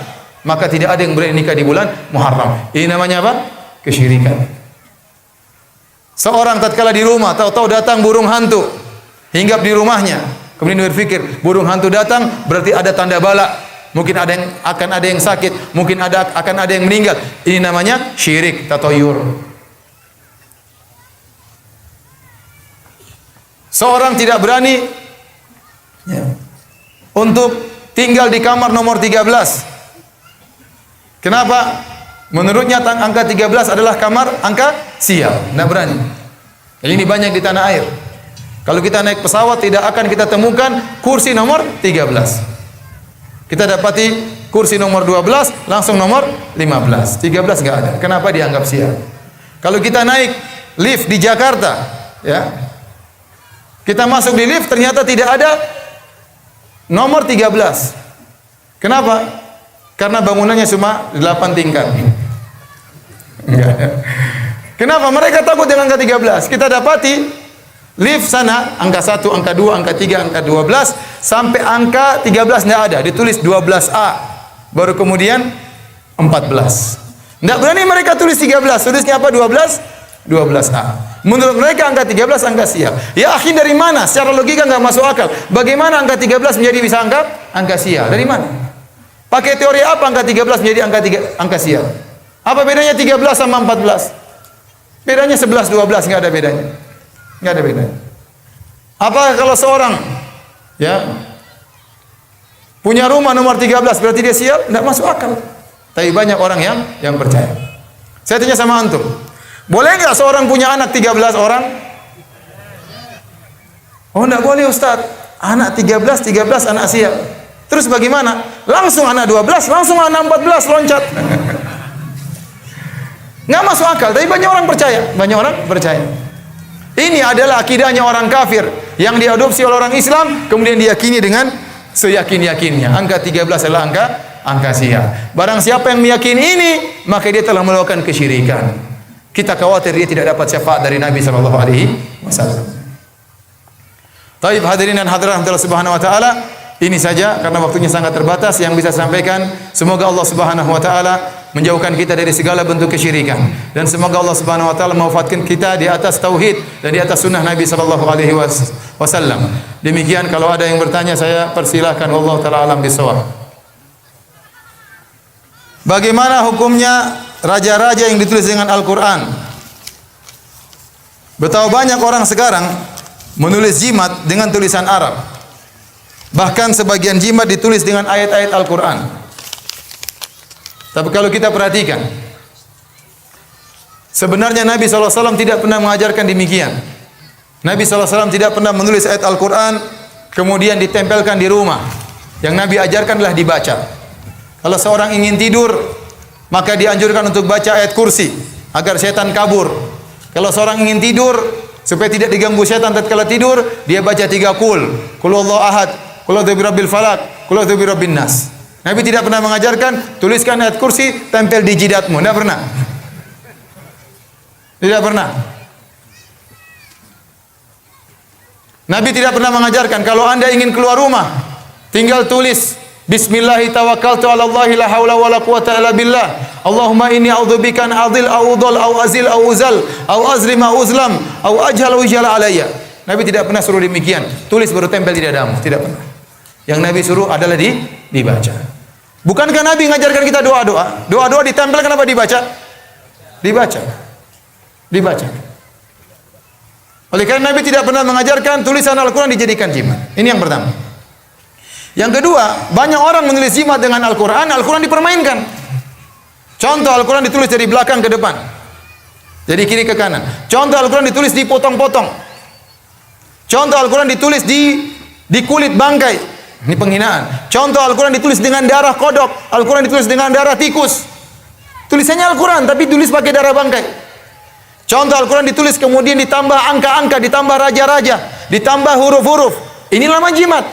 Maka tidak ada yang boleh nikah di bulan Muharram. Ini namanya apa? Kesyirikan. Seorang tatkala di rumah, tahu-tahu datang burung hantu, hinggap di rumahnya. Kemudian berpikir, burung hantu datang berarti ada tanda bala. Mungkin akan ada yang sakit, mungkin akan ada yang meninggal. Ini namanya syirik, tatoyur. Seorang tidak berani untuk tinggal di kamar nomor 13. Kenapa? Menurutnya angka 13 adalah kamar angka sial. Tidak berani. Ini banyak di tanah air. Kalau kita naik pesawat tidak akan kita temukan kursi nomor 13. Kita dapati kursi nomor 12 langsung nomor 15. 13 enggak ada. Kenapa dianggap sial? Kalau kita naik lift di Jakarta, ya. Kita masuk di lift ternyata tidak ada nomor 13. Kenapa? Karena bangunannya cuma 8 tingkat. Kenapa? Mereka takut dengan angka 13. Kita dapati lift sana angka 1, angka 2, angka 3, angka 12 sampai angka 13 tidak ada. Ditulis 12A. Baru kemudian 14. Tidak berani mereka tulis 13. Tulisnya apa? 12? 12A. Menurut mereka angka 13 angka sial. Ya akhi, dari mana? Secara logika enggak masuk akal. Bagaimana angka 13 menjadi bisa angka sial? Dari mana? Pakai teori apa angka 13 menjadi angka sial? Apa bedanya 13 sama 14? Bedanya 11, 12, enggak ada bedanya. Enggak ada bedanya. Apa kalau seorang punya rumah nomor 13 berarti dia sial? Enggak masuk akal. Tapi banyak orang yang percaya. Saya tanya sama antum, boleh enggak seorang punya anak 13 orang? Oh, enggak boleh Ustaz. Anak 13 anak sial. Terus bagaimana? Langsung anak 12, langsung anak 14 loncat. Nggak masuk akal, tapi banyak orang percaya. Banyak orang percaya. Ini adalah akidahnya orang kafir yang diadopsi oleh orang Islam, kemudian diyakini dengan seyakin-yakinnya. Angka 13 adalah angka sial. Barang siapa yang meyakini ini, maka dia telah melakukan kesyirikan. Kita khawatir dia tidak dapat syafaat dari Nabi SAW. Taib hadirin dan hadirat Allah Subhanahu wa taala. Ini saja karena waktunya sangat terbatas yang bisa sampaikan. Semoga Allah Subhanahu wa taala menjauhkan kita dari segala bentuk kesyirikan dan semoga Allah Subhanahu wa taala mewafatkan kita di atas tauhid dan di atas sunnah Nabi sallallahu alaihi wasallam. Demikian, kalau ada yang bertanya saya persilahkan. Wallahu taala alam bisawab. Bagaimana hukumnya raja-raja yang ditulis dengan Al-Qur'an? Betapa banyak orang sekarang menulis jimat dengan tulisan Arab. Bahkan sebagian jimat ditulis dengan ayat-ayat Al-Quran. Tapi kalau kita perhatikan, sebenarnya Nabi SAW tidak pernah mengajarkan demikian. Nabi SAW tidak pernah menulis ayat Al-Quran kemudian ditempelkan di rumah. Yang Nabi ajarkan adalah dibaca. Kalau seorang ingin tidur, maka dianjurkan untuk baca ayat kursi agar setan kabur. Kalau seorang ingin tidur supaya tidak diganggu setan tatkala tidur, dia baca 3 qul. Qul huwallahu ahad, qul a'udzu birabbil falaq, qul a'udzu birabbin nas. Nabi tidak pernah mengajarkan tuliskan ayat kursi tempel di jidatmu, tidak pernah. Tidak pernah. Nabi tidak pernah mengajarkan kalau Anda ingin keluar rumah, tinggal tulis Bismillahi tawakkaltu ala Allahi la haula wala quwata illa billah. Allahumma inni a'udzubika an adil au udhal au azil au uzal au azlim au uzlam au ajhal au ijala alayya. Nabi tidak pernah suruh demikian. Tulis baru tempel di dadamu, tidak pernah. Yang Nabi suruh adalah dibaca. Bukankah Nabi mengajarkan kita doa-doa? Doa-doa ditempel kenapa dibaca? Dibaca. Dibaca. Oleh karena Nabi tidak pernah mengajarkan tulisan Al-Quran dijadikan jimat. Ini yang pertama. Yang kedua, banyak orang menulis jimat dengan Al-Quran, Al-Quran dipermainkan. Contoh, Al-Quran ditulis dari belakang ke depan, dari kiri ke kanan. Contoh, Al-Quran ditulis dipotong-potong. Contoh, Al-Quran ditulis di kulit bangkai. Ini penghinaan. Contoh, Al-Quran ditulis dengan darah kodok. Al-Quran ditulis dengan darah tikus. Tulisannya Al-Quran, tapi tulis pakai darah bangkai. Contoh, Al-Quran ditulis kemudian ditambah angka-angka, ditambah raja-raja, ditambah huruf-huruf. Ini nama jimat.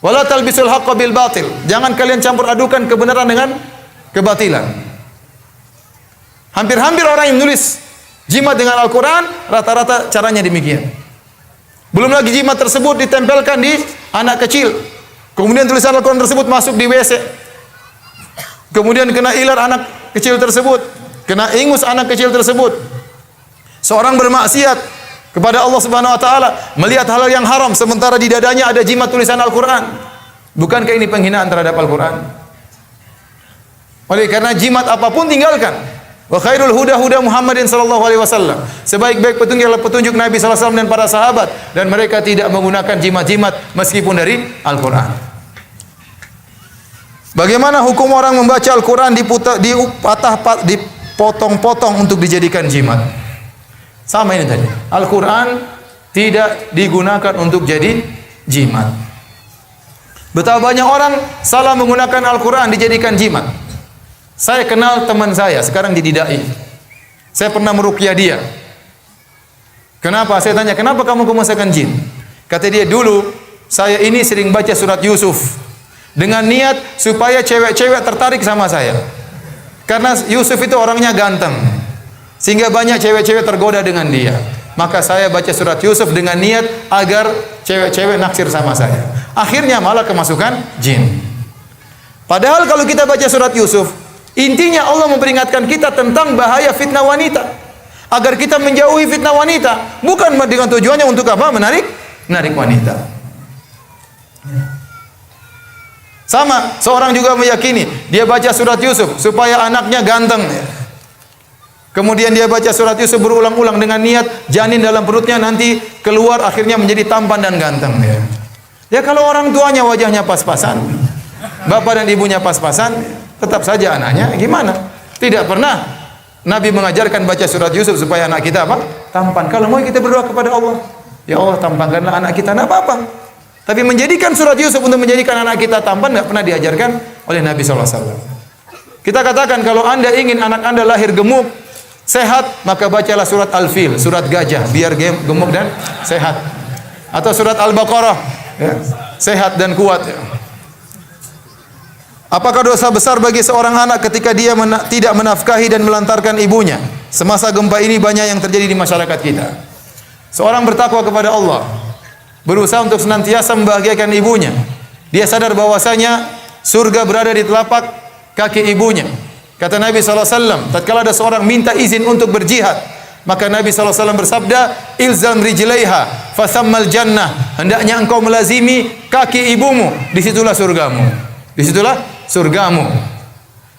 Wala talbisul haqqa bil batil. Jangan kalian campur adukan kebenaran dengan kebatilan. Hampir-hampir orang yang menulis jimat dengan Al-Quran, rata-rata caranya demikian. Belum lagi jimat tersebut ditempelkan di anak kecil. Kemudian tulisan Al-Quran tersebut masuk di WC. Kemudian kena ilar anak kecil tersebut, kena ingus anak kecil tersebut. Seorang bermaksiat kepada Allah Subhanahu wa taala, melihat hal yang haram sementara di dadanya ada jimat tulisan Al-Quran. Bukankah ini penghinaan terhadap Al-Quran? Oleh karena jimat apapun tinggalkan. Wa khairul huda huda Muhammadin sallallahu alaihi wasallam. Sebaik-baik petunjuk adalah petunjuk Nabi sallallahu alaihi wasallam dan para sahabat, dan mereka tidak menggunakan jimat-jimat meskipun dari Al-Quran. Bagaimana hukum orang membaca Al-Quran dipotong-potong untuk dijadikan jimat? Sama ini tadi. Al-Quran tidak digunakan untuk jadi jimat. Betapa banyak orang salah menggunakan Al-Quran dijadikan jimat. Saya kenal teman saya, sekarang jadi dai. Saya pernah meruqyah dia. Kenapa? Saya tanya, kenapa kamu kemasukan jin? Kata dia, dulu saya ini sering baca surat Yusuf dengan niat supaya cewek-cewek tertarik sama saya. Karena Yusuf itu orangnya ganteng, sehingga banyak cewek-cewek tergoda dengan dia. Maka saya baca surat Yusuf dengan niat agar cewek-cewek naksir sama saya. Akhirnya malah kemasukan jin. Padahal kalau kita baca surat Yusuf, intinya Allah memperingatkan kita tentang bahaya fitnah wanita, agar kita menjauhi fitnah wanita, bukan dengan tujuannya untuk apa? Menarik wanita. Sama, seorang juga meyakini dia baca surat Yusuf supaya anaknya ganteng. Kemudian dia baca surat Yusuf berulang-ulang dengan niat janin dalam perutnya nanti keluar akhirnya menjadi tampan dan ganteng. Ya kalau orang tuanya wajahnya pas-pasan, bapak dan ibunya pas-pasan, tetap saja anaknya gimana? Tidak pernah Nabi mengajarkan baca surat Yusuf supaya anak kita apa? Tampan. Kalau mau kita berdoa kepada Allah, ya Allah tampangkanlah anak kita, tidak apa-apa. Tapi menjadikan surat Yusuf untuk menjadikan anak kita tampan tidak pernah diajarkan oleh Nabi SAW. Kita katakan kalau anda ingin anak anda lahir gemuk, sehat, maka bacalah surat Al-Fil, surat gajah, biar gemuk dan sehat. Atau surat Al-Baqarah, ya, sehat dan kuat. Ya. Apakah dosa besar bagi seorang anak ketika dia tidak menafkahi dan melantarkan ibunya? Semasa gempa ini banyak yang terjadi di masyarakat kita. Seorang bertakwa kepada Allah, berusaha untuk senantiasa membahagiakan ibunya. Dia sadar bahwasanya surga berada di telapak kaki ibunya. Kata Nabi SAW, tatkala ada seorang minta izin untuk berjihad, maka Nabi SAW bersabda, ilzam rijlaiha fasammal jannah. Hendaknya engkau melazimi kaki ibumu, disitulah surgamu. Disitulah surgamu.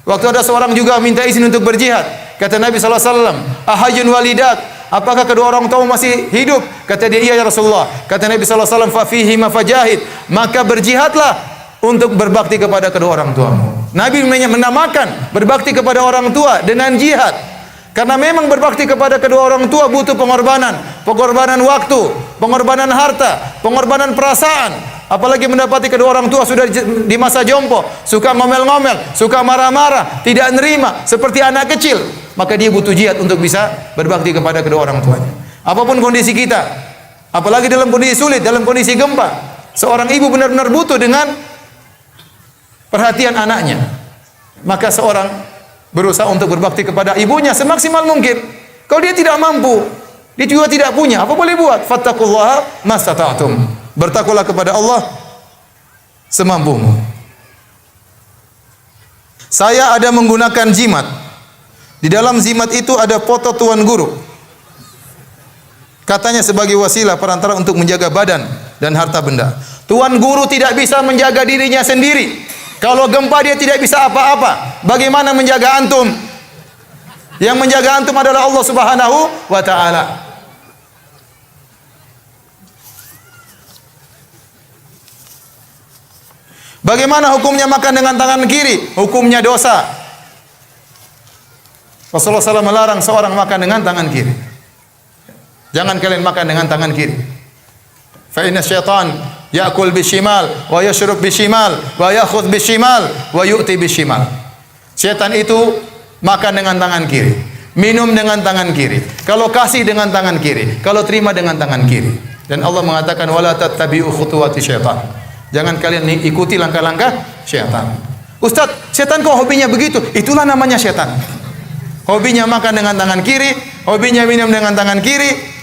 Waktu ada seorang juga minta izin untuk berjihad, kata Nabi SAW, ahajun walidak, apakah kedua orang tua masih hidup? Kata dia, iya ya Rasulullah. Kata Nabi SAW, fafihi mafajahid, maka berjihadlah untuk berbakti kepada kedua orang tuamu. Nabi menamakan berbakti kepada orang tua dengan jihad. Karena memang berbakti kepada kedua orang tua butuh pengorbanan. Pengorbanan waktu, pengorbanan harta, pengorbanan perasaan. Apalagi mendapati kedua orang tua sudah di masa jompo, suka ngomel-ngomel, suka marah-marah, tidak nerima, seperti anak kecil. Maka dia butuh jihad untuk bisa berbakti kepada kedua orang tuanya. Apapun kondisi kita, apalagi dalam kondisi sulit, dalam kondisi gempa, seorang ibu benar-benar butuh dengan perhatian anaknya. Maka seorang berusaha untuk berbakti kepada ibunya semaksimal mungkin. Kalau dia tidak mampu, dia juga tidak punya, apa boleh buat? Fattaqullaha mastata'tum. Bertakwalah kepada Allah semampumu. Saya ada menggunakan jimat. Di dalam jimat itu ada foto tuan guru. Katanya sebagai wasilah perantara untuk menjaga badan dan harta benda. Tuan guru tidak bisa menjaga dirinya sendiri. Kalau gempa dia tidak bisa apa-apa. Bagaimana menjaga antum? Yang menjaga antum adalah Allah Subhanahu wa taala. Bagaimana hukumnya makan dengan tangan kiri? Hukumnya dosa. Rasulullah SAW melarang seorang makan dengan tangan kiri. Jangan kalian makan dengan tangan kiri. Fa inna syaitan ya'kul bishimal wa yashrub bishimal wa yakhudh bishimal wa yu'ti bishimal. Syaitan itu makan dengan tangan kiri, minum dengan tangan kiri. Kalau kasih dengan tangan kiri, kalau terima dengan tangan kiri. Dan Allah mengatakan wala tattabi'u khutuwati syaitan. Jangan kalian ikuti langkah-langkah syaitan. Ustaz, syaitan kok hobinya begitu? Itulah namanya syaitan. Hobinya makan dengan tangan kiri, hobinya minum dengan tangan kiri,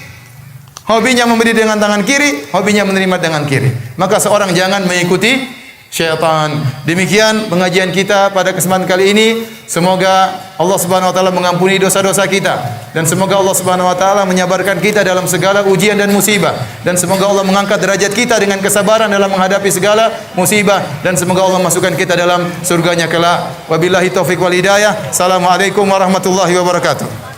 hobinya memberi dengan tangan kiri, hobinya menerima dengan kiri. Maka seorang jangan mengikuti syaitan. Demikian pengajian kita pada kesempatan kali ini. Semoga Allah Subhanahu wa taala mengampuni dosa-dosa kita dan semoga Allah Subhanahu wa taala menyabarkan kita dalam segala ujian dan musibah dan semoga Allah mengangkat derajat kita dengan kesabaran dalam menghadapi segala musibah dan semoga Allah masukkan kita dalam surganya kelak. Wabillahi taufik wal hidayah. Assalamualaikum warahmatullahi wabarakatuh.